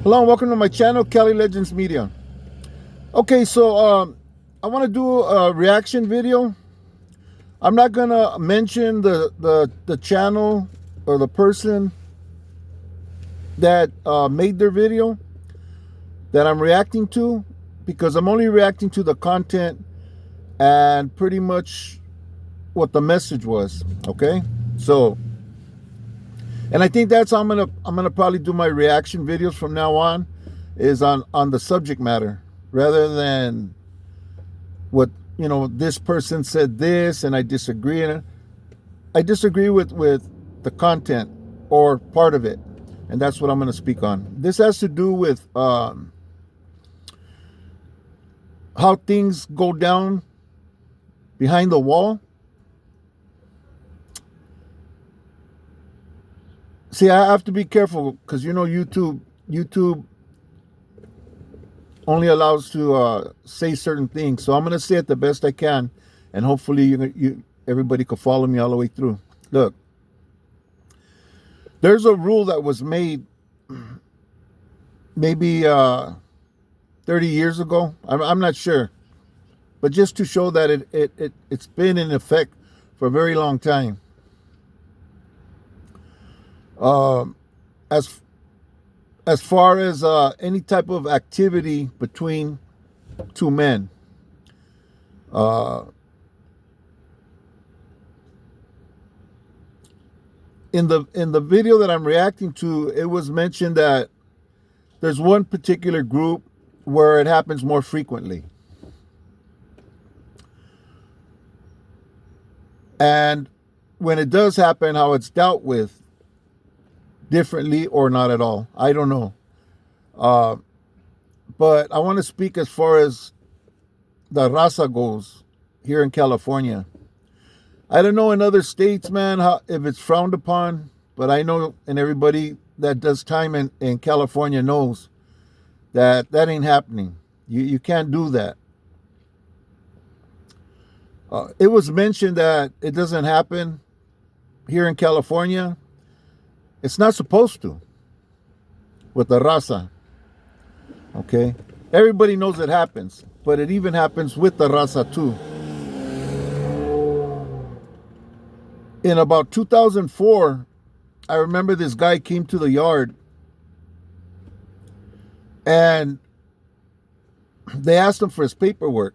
Hello and welcome to my channel, Cali Legends Media. Okay, so I want to do a reaction video. I'm not gonna mention the channel or the person that made their video that I'm reacting to, because I'm only reacting to the content and pretty much what the message was. Okay, so and I think that's how I'm gonna probably do my reaction videos from now on, is on the subject matter rather than what this person said this and I disagree, and I disagree with the content or part of it, and that's what I'm going to speak on. This has to do with how things go down behind the wall. See, I have to be careful because YouTube only allows to say certain things, so I'm going to say it the best I can, and hopefully everybody can follow me all the way through. Look, there's a rule that was made maybe 30 years ago. I'm not sure, but just to show that it's been in effect for a very long time. As far as any type of activity between two men, in the video that I'm reacting to, it was mentioned that there's one particular group where it happens more frequently. And when it does happen, how it's dealt with differently or not at all. I don't know. But I want to speak as far as the raza goes here in California. I don't know in other states, man, if it's frowned upon, but I know, and everybody that does time in California knows that ain't happening. You can't do that. It was mentioned that it doesn't happen here in California. It's not supposed to with the raza. Okay? Everybody knows it happens, but it even happens with the raza too. In about 2004, I remember this guy came to the yard and they asked him for his paperwork.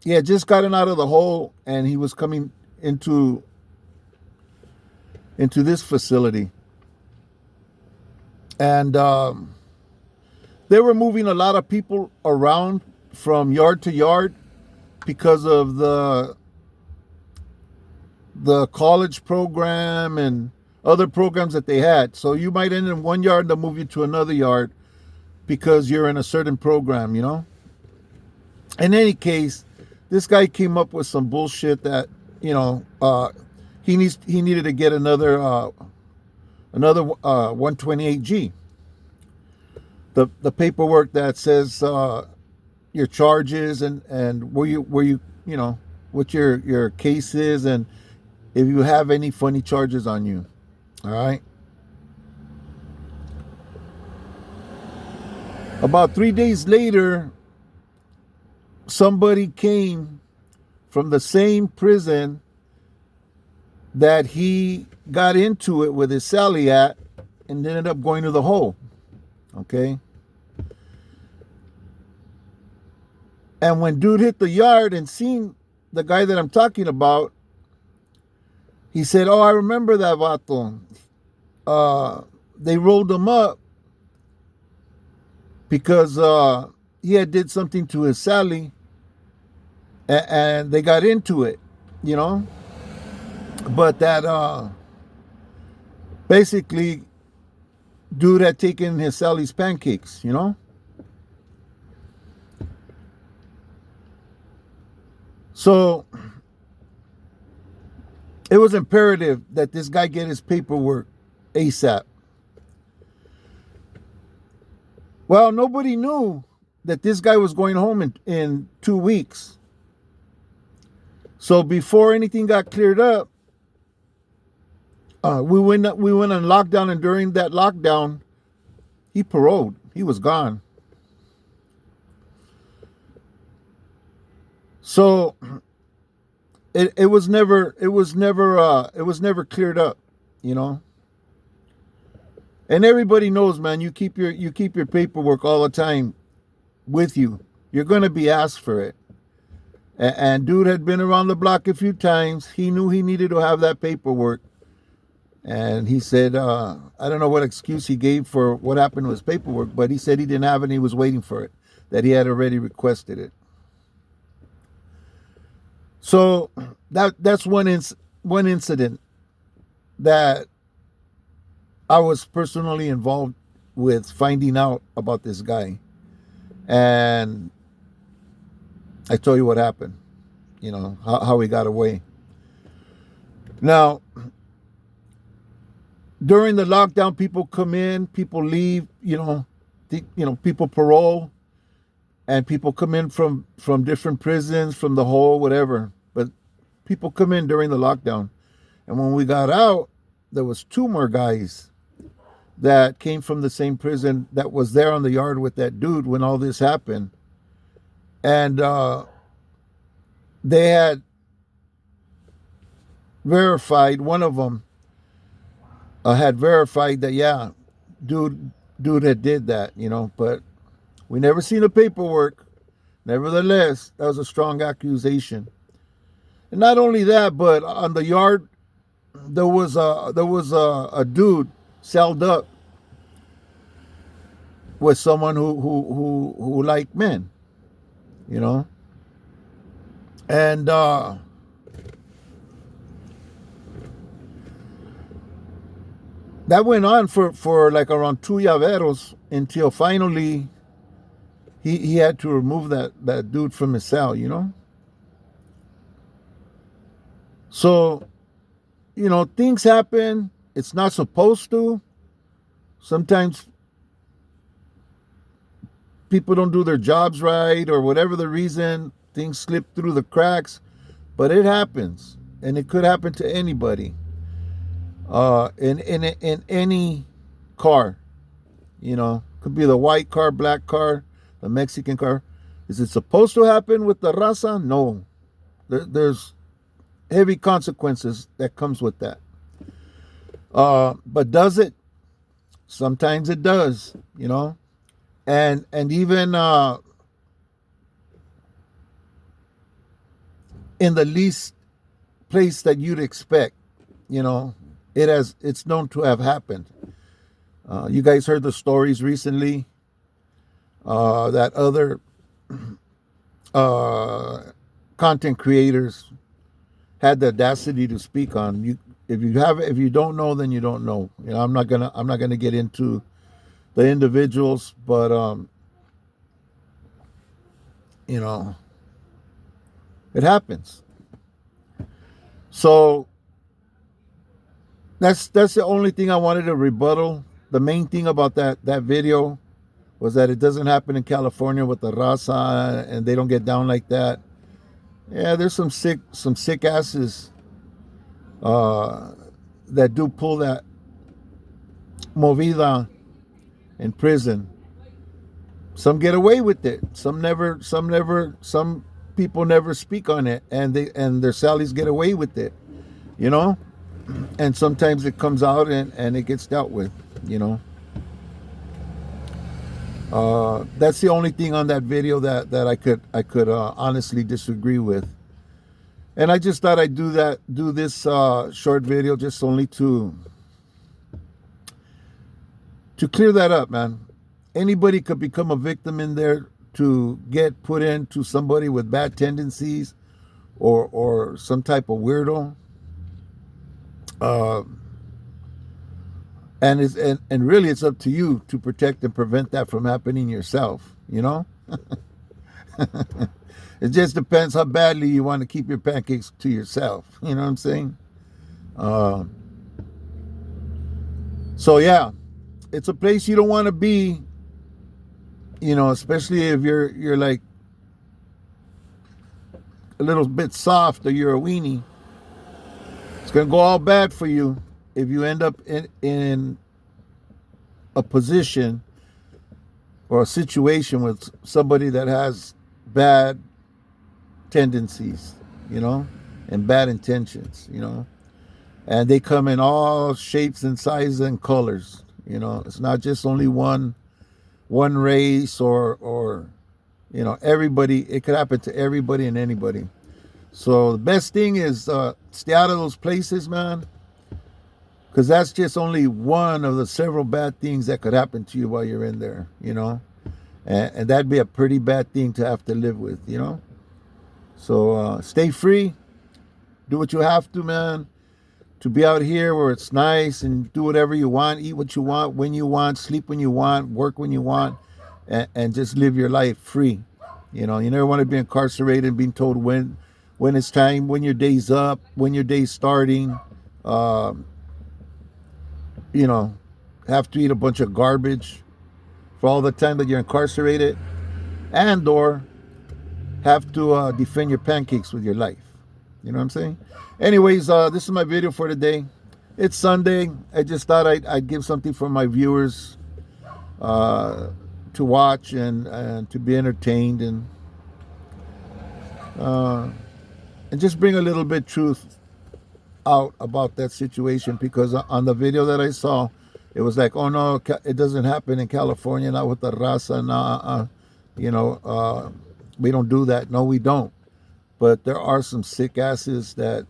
He had just gotten out of the hole and he was coming into this facility. And they were moving a lot of people around from yard to yard because of the college program and other programs that they had. So you might end in one yard, they'll move you to another yard because you're in a certain program, In any case, this guy came up with some bullshit that, he needed to get another 128G. The paperwork that says your charges and where you what your case is, and if you have any funny charges on you. All right. About 3 days later, somebody came from the same prison that he got into it with his Sally at and ended up going to the hole. Okay. And when dude hit the yard and seen the guy that I'm talking about, he said, "Oh, I remember that vato. They rolled him up because he had did something to his Sally, and they got into it, But that basically dude had taken his Sally's pancakes, So it was imperative that this guy get his paperwork ASAP. Well, nobody knew that this guy was going home in 2 weeks. So before anything got cleared up, we went on lockdown, and during that lockdown, he paroled. He was gone. So it was never cleared up, you know. And everybody knows, man, you keep your paperwork all the time with you. You're going to be asked for it. And dude had been around the block a few times. He knew he needed to have that paperwork. And he said, I don't know what excuse he gave for what happened to his paperwork, but he said he didn't have it and he was waiting for it, that he had already requested it. So that's one incident that I was personally involved with finding out about this guy. And I tell you what happened, you know, how he got away. Now, during the lockdown, people come in, people leave, people parole, and people come in from different prisons, from the hole, whatever. But people come in during the lockdown. And when we got out, there was 2 more guys that came from the same prison that was there on the yard with that dude when all this happened. And they had verified, one of them had verified that, yeah, dude had did that, you know, but we never seen the paperwork. Nevertheless, that was a strong accusation. And not only that, but on the yard, there was a dude celled up with someone who liked men, you know. And that went on for like around 2 llaveros until finally he had to remove that dude from his cell, you know. So, you know, things happen. It's not supposed to. Sometimes people don't do their jobs right, or whatever the reason, things slip through the cracks. But it happens, and it could happen to anybody. In any car, you know, could be the white car, black car, the Mexican car. Is it supposed to happen with the raza? No. There's heavy consequences that comes with that. But does it? Sometimes it does, you know. And even in the least place that you'd expect, you know, it's known to have happened. You guys heard the stories recently that other content creators had the audacity to speak on. If you don't know, then you don't know. You know, I'm not gonna get into the individuals, but you know, it happens. So that's the only thing I wanted to rebuttal. The main thing about that video was that it doesn't happen in California with the raza, and they don't get down like that. Yeah, there's some sick asses that do pull that movida in prison. Some get away with it. Some people never speak on it, and their Sallys get away with it, you know. And sometimes it comes out and it gets dealt with, you know. That's the only thing on that video that I could honestly disagree with. And I just thought I'd do this short video just only to clear that up, man. Anybody could become a victim in there, to get put into somebody with bad tendencies or some type of weirdo. And really it's up to you to protect and prevent that from happening yourself, you know. It just depends how badly you want to keep your pancakes to yourself, you know what I'm saying. So yeah, it's a place you don't want to be, you know, especially if you're like a little bit soft, or you're a weenie. It's gonna go all bad for you if you end up in a position or a situation with somebody that has bad tendencies, you know, and bad intentions, you know, and they come in all shapes and sizes and colors, you know. It's not just only one race or you know, everybody. It could happen to everybody and anybody. So the best thing is stay out of those places, man, because that's just only one of the several bad things that could happen to you while you're in there, you know. And that'd be a pretty bad thing to have to live with, you know. So stay free, do what you have to, man, to be out here where it's nice and do whatever you want, eat what you want, when you want, sleep when you want, work when you want, and just live your life free. You know, you never want to be incarcerated and being told when it's time, when your day's up, when your day's starting. You know, have to eat a bunch of garbage for all the time that you're incarcerated, and or have to defend your pancakes with your life. You know what I'm saying? Anyways, this is my video for today. It's Sunday. I just thought I'd give something for my viewers to watch and to be entertained and just bring a little bit truth out about that situation, because on the video that I saw, it was like, oh no, it doesn't happen in California, not with the raza, nah, you know, we don't do that. No, we don't. But there are some sick asses that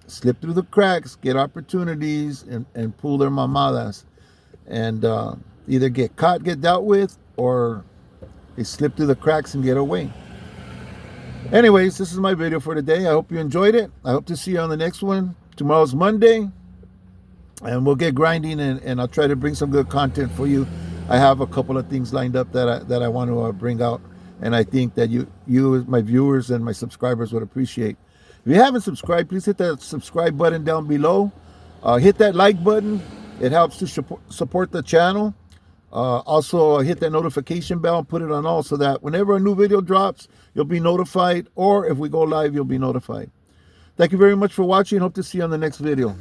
slip through the cracks, get opportunities, and pull their mamadas, and either get caught, get dealt with, or they slip through the cracks and get away. Anyways, this is my video for today. I hope you enjoyed it. I hope to see you on the next one. Tomorrow's Monday, and we'll get grinding, and I'll try to bring some good content for you. I have a couple of things lined up that I want to bring out, and I think that you, my viewers and my subscribers, would appreciate. If you haven't subscribed, please hit that subscribe button down below. Hit that like button. It helps to support the channel. Also, hit that notification bell and put it on all, so that whenever a new video drops, you'll be notified, or if we go live, you'll be notified. Thank you very much for watching. Hope to see you on the next video.